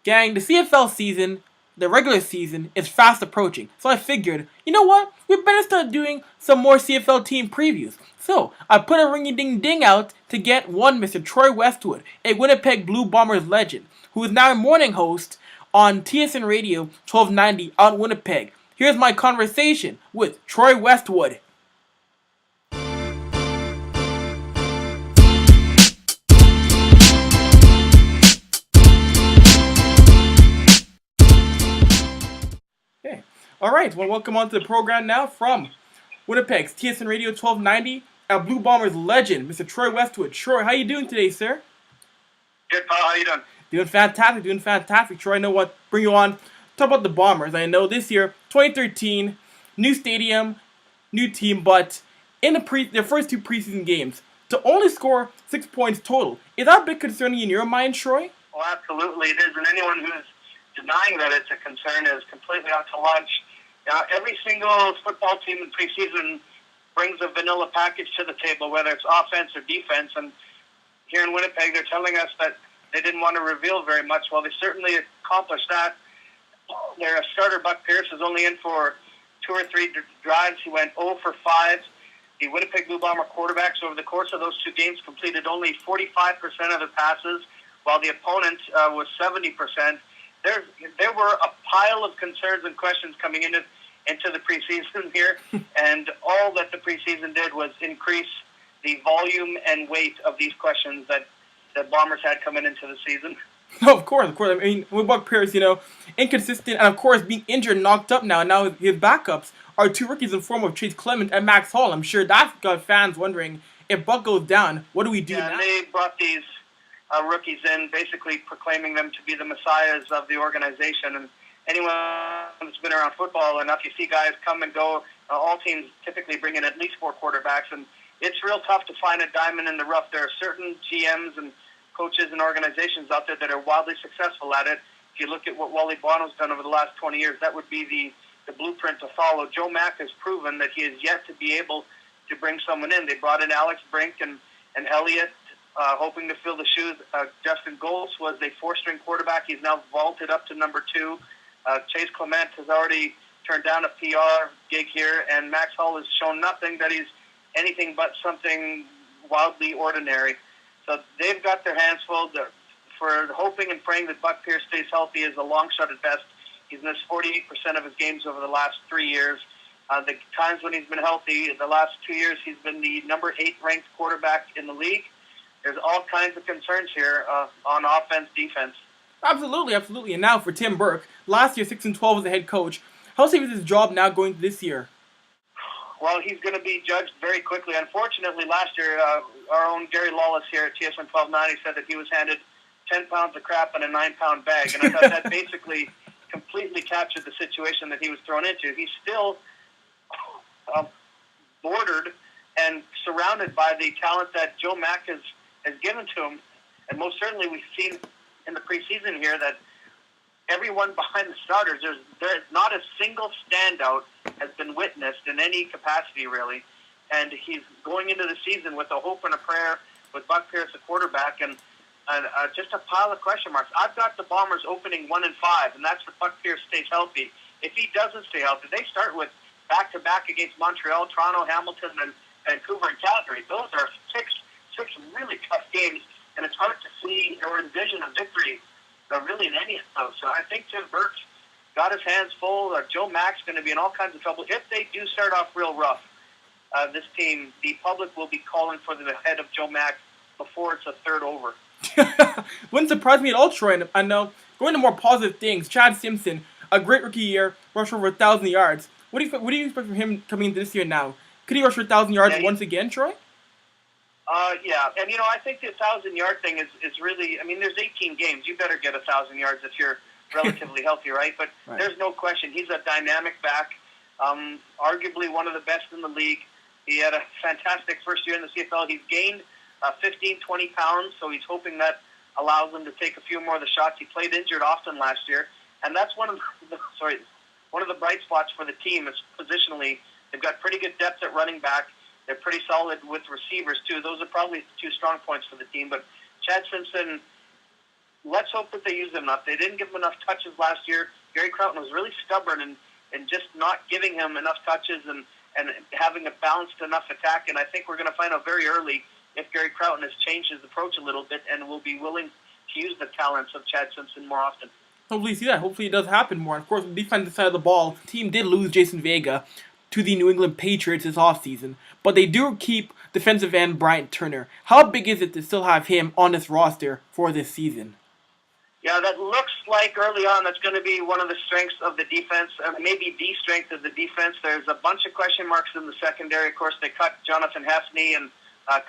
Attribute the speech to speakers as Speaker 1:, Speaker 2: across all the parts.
Speaker 1: Gang, the CFL season, the regular season, is fast approaching. So I figured, you know what? We better start doing some more CFL team previews. So I put a ringy ding ding out to get one Mr. Troy Westwood, a Winnipeg Blue Bombers legend, who is now a morning host on TSN Radio 1290 out in Winnipeg. Here's my conversation with Troy Westwood. Okay. All right. Well, welcome on to the program now from Winnipeg's TSN Radio 1290, our Blue Bombers legend, Mr. Troy Westwood. Troy, how you doing today, sir?
Speaker 2: Good, pal. How you doing?
Speaker 1: Doing fantastic. Troy, I know what bring you on. Talk about the Bombers. I know this year, 2013, new stadium, new team, but in their first two preseason games, to only score 6 points total. Is that a bit concerning in your mind, Troy?
Speaker 2: Well, absolutely it is, and anyone who's denying that it's a concern is completely out to lunch. Every single football team in preseason brings a vanilla package to the table, whether it's offense or defense, and here in Winnipeg, they're telling us that they didn't want to reveal very much. Well, they certainly accomplished that. Their starter, Buck Pierce, is only in for 2 or 3 drives. He went 0 for 5. The Winnipeg Blue Bomber quarterbacks over the course of those 2 games completed only 45% of the passes, while the opponent was 70%. There were a pile of concerns and questions coming into the preseason here, and all that the preseason did was increase the volume and weight of these questions that the Bombers had coming into the season.
Speaker 1: No, of course. I mean, with Buck Pierce, inconsistent, and of course being injured and knocked up now. And now his backups are 2 rookies in form of Chase Clement and Max Hall. I'm sure that's got fans wondering, if Buck goes down, what do we do now?
Speaker 2: And they brought these rookies in, basically proclaiming them to be the messiahs of the organization. And anyone who's been around football enough, you see guys come and go. All teams typically bring in at least 4 quarterbacks, and it's real tough to find a diamond in the rough. There are certain GMs and coaches and organizations out there that are wildly successful at it. If you look at what Wally Bono's done over the last 20 years, that would be the blueprint to follow. Joe Mack has proven that he is yet to be able to bring someone in. They brought in Alex Brink and Elliott, hoping to fill the shoes. Justin Goltz was a 4-string quarterback. He's now vaulted up to number 2. Chase Clement has already turned down a PR gig here, and Max Hall has shown nothing that he's anything but something wildly ordinary. So they've got their hands full. For hoping and praying that Buck Pierce stays healthy is a long shot at best. He's missed 48% of his games over the last 3 years. The times when he's been healthy, the last 2 years, he's been the number 8 ranked quarterback in the league. There's all kinds of concerns here on offense, defense.
Speaker 1: Absolutely. And now for Tim Burke, last year 6-12 as a head coach. How safe is his job now going to this year?
Speaker 2: Well, he's going to be judged very quickly. Unfortunately, last year, our own Gary Lawless here at TSN 1290 said that he was handed 10 pounds of crap in a 9-pound bag. And I thought that basically completely captured the situation that he was thrown into. He's still bordered and surrounded by the talent that Joe Mack has given to him. And most certainly we've seen in the preseason here that everyone behind the starters, there's not a single standout has been witnessed in any capacity, really. And he's going into the season with a hope and a prayer with Buck Pierce, the quarterback, and just a pile of question marks. I've got the Bombers opening 1-5, and that's if Buck Pierce stays healthy. If he doesn't stay healthy, they start with back-to-back against Montreal, Toronto, Hamilton, and Vancouver and Calgary. Those are six really tough games, and it's hard to see or envision a victory really in any of those. So I think Tim Burke's got his hands full. Joe Mack's going to be in all kinds of trouble. If they do start off real rough, this team, the public will be calling for the head of Joe Mack before it's a third over.
Speaker 1: Wouldn't surprise me at all, Troy. I know. Going to more positive things, Chad Simpson, a great rookie year, rushed over 1,000 yards. What do you expect from him coming into this year now? Could he rush for 1,000 yards once again, Troy?
Speaker 2: Yeah, and I think the 1,000-yard thing is really. I mean, there's 18 games. You better get 1,000 yards if you're relatively healthy, right? But There's no question he's a dynamic back, arguably one of the best in the league. He had a fantastic first year in the CFL. He's gained 15, 20 pounds, so he's hoping that allows him to take a few more of the shots. He played injured often last year, and that's one of the bright spots for the team is positionally. They've got pretty good depth at running back. They're pretty solid with receivers, too. Those are probably 2 strong points for the team. But Chad Simpson let's hope that they use him enough. They didn't give him enough touches last year. Gary Crowton was really stubborn and just not giving him enough touches and having a balanced enough attack. And I think we're going to find out very early if Gary Crowton has changed his approach a little bit and will be willing to use the talents of Chad Simpson more often.
Speaker 1: Hopefully see that. Hopefully it does happen more. And of course, on the defensive side of the ball, the team did lose Jason Vega to the New England Patriots this offseason, but they do keep defensive end Bryant Turner. How big is it to still have him on this roster for this season?
Speaker 2: Yeah, that looks like early on that's going to be one of the strengths of the defense, maybe the strength of the defense. There's a bunch of question marks in the secondary. Of course, they cut Jonathan Hefney and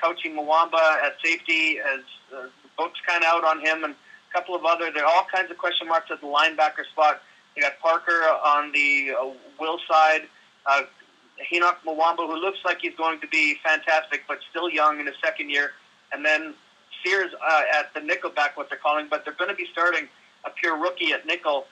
Speaker 2: Coachy Mwamba at safety as the book's kind of out on him, and a couple of other. There are all kinds of question marks at the linebacker spot. You got Parker on the Will side, Enoch Mwamba, who looks like he's going to be fantastic, but still young in his second year, and then Sears at the nickelback, what they're calling, but they're going to be starting a pure rookie at nickel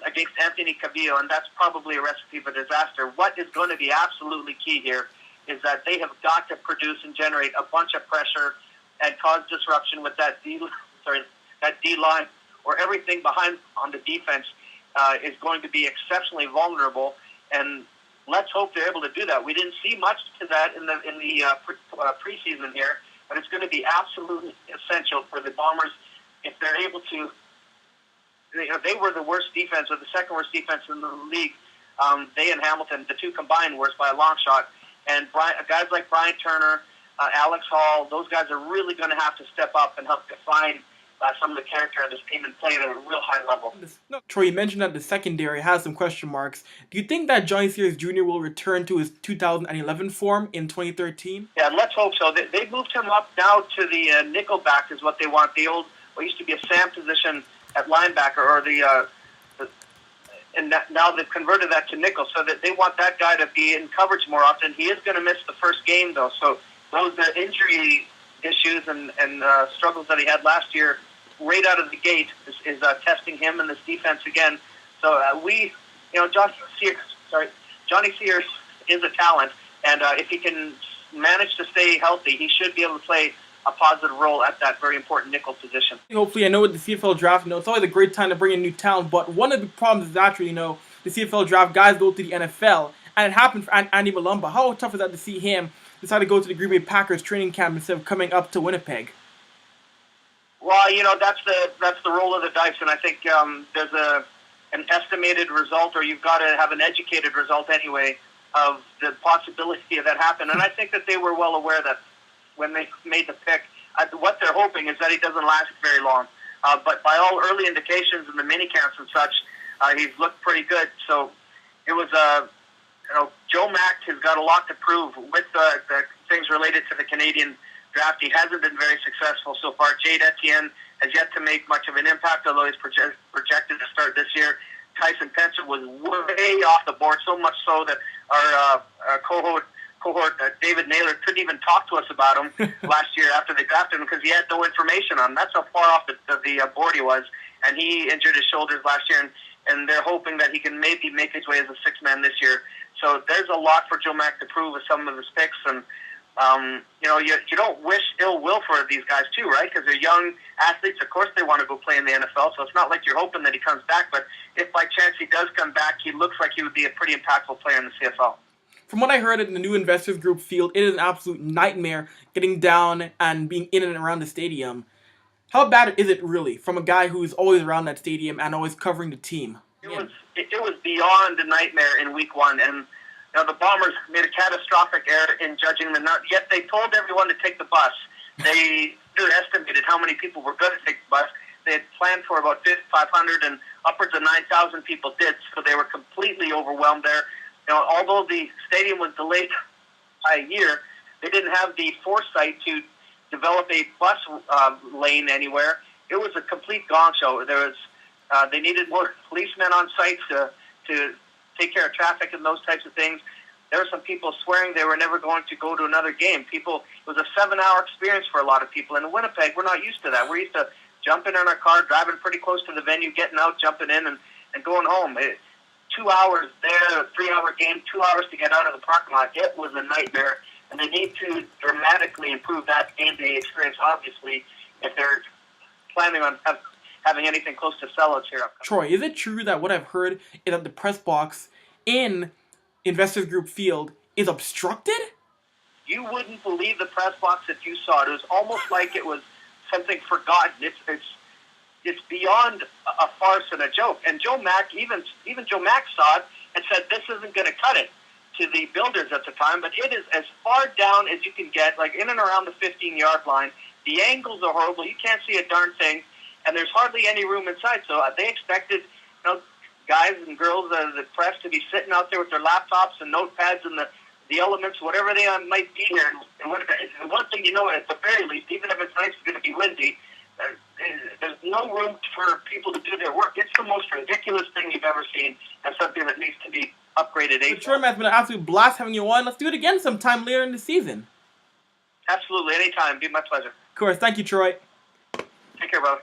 Speaker 2: against Anthony Cavillo, and that's probably a recipe for disaster. What is going to be absolutely key here is that they have got to produce and generate a bunch of pressure and cause disruption with that D line, or everything behind on the defense is going to be exceptionally vulnerable. And let's hope they're able to do that. We didn't see much to that in the preseason here, but it's going to be absolutely essential for the Bombers if they're able to. They were the worst defense, or the second worst defense in the league. They and Hamilton, the two combined, worst by a long shot. And guys like Bryant Turner, Alex Hall, those guys are really going to have to step up and help define some of the character of this team and play at a real high level.
Speaker 1: Troy, you mentioned that the secondary has some question marks. Do you think that Johnny Sears Jr. will return to his 2011 form in 2013?
Speaker 2: Yeah, let's hope so. They moved him up now to the nickelback is what they want. The old, what used to be a Sam position at linebacker, or now they've converted that to nickel, so that they want that guy to be in coverage more often. He is going to miss the first game, though, so those injury issues and struggles that he had last year right out of the gate is testing him and this defense again. So Johnny Sears is a talent, and if he can manage to stay healthy, he should be able to play a positive role at that very important nickel position.
Speaker 1: Hopefully, I know with the CFL draft, it's always a great time to bring in new talent, but one of the problems is actually, the CFL draft, guys go to the NFL, and it happened for Andy Malumba. How tough is that to see him decide to go to the Green Bay Packers training camp instead of coming up to Winnipeg?
Speaker 2: Well, that's the roll of the dice, and I think there's an estimated result, or you've got to have an educated result anyway, of the possibility of that happen. And I think that they were well aware that when they made the pick, what they're hoping is that he doesn't last very long. But by all early indications in the mini camps and such, he's looked pretty good. So it was Joe Mack has got a lot to prove with the things related to the Canadian draft. He hasn't been very successful so far. Jade Etienne has yet to make much of an impact, although he's projected to start this year. Tyson Penson was way off the board, so much so that our cohort David Naylor couldn't even talk to us about him last year after they drafted him because he had no information on him. That's how far off the board he was, and he injured his shoulders last year, and they're hoping that he can maybe make his way as a six-man this year. So there's a lot for Joe Mack to prove with some of his picks, and you don't wish ill will for these guys too, right? Because they're young athletes. Of course they want to go play in the NFL, so it's not like you're hoping that he comes back, but if by chance he does come back, he looks like he would be a pretty impactful player in the CFL.
Speaker 1: From what I heard in the new Investors Group field, it is an absolute nightmare getting down and being in and around the stadium. How bad is it really from a guy who's always around that stadium and always covering the team?
Speaker 2: It was beyond a nightmare in week one, and the Bombers made a catastrophic error in judging the number. Yet they told everyone to take the bus. They underestimated how many people were going to take the bus. They had planned for about 5,500, and upwards of 9,000 people did, so they were completely overwhelmed there. Although the stadium was delayed by a year, they didn't have the foresight to develop a bus lane anywhere. It was a complete gong show. They needed more policemen on site to take care of traffic and those types of things. There were some people swearing they were never going to go to another game. It was a 7-hour experience for a lot of people. And in Winnipeg, we're not used to that. We're used to jumping in our car, driving pretty close to the venue, getting out, jumping in, and going home. 2 hours there, a 3-hour game, 2 hours to get out of the parking lot. It was a nightmare. And they need to dramatically improve that game day experience, obviously, if they're planning on having anything close to sellouts here upcoming.
Speaker 1: Troy, is it true that what I've heard is that the press box in Investors Group Field is obstructed?
Speaker 2: You wouldn't believe the press box if you saw it. It was almost like it was something forgotten. It's beyond a farce and a joke. And Joe Mack, even Joe Mack saw it and said, this isn't going to cut it to the builders at the time, but it is as far down as you can get, like in and around the 15-yard line. The angles are horrible. You can't see a darn thing, and there's hardly any room inside. So they expected, guys and girls, the press, to be sitting out there with their laptops and notepads and the elements, whatever they might be here. And one thing you know, at the very least, even if it's nice, it's going to be windy, there's no room for people to do their work. It's the most ridiculous thing you've ever seen, and something that needs to be upgraded.
Speaker 1: So Troy, man, it's been an absolute blast having you on. Let's do it again sometime later in the season.
Speaker 2: Absolutely, anytime. Be my pleasure.
Speaker 1: Of course. Thank you, Troy.
Speaker 2: Take care, brother.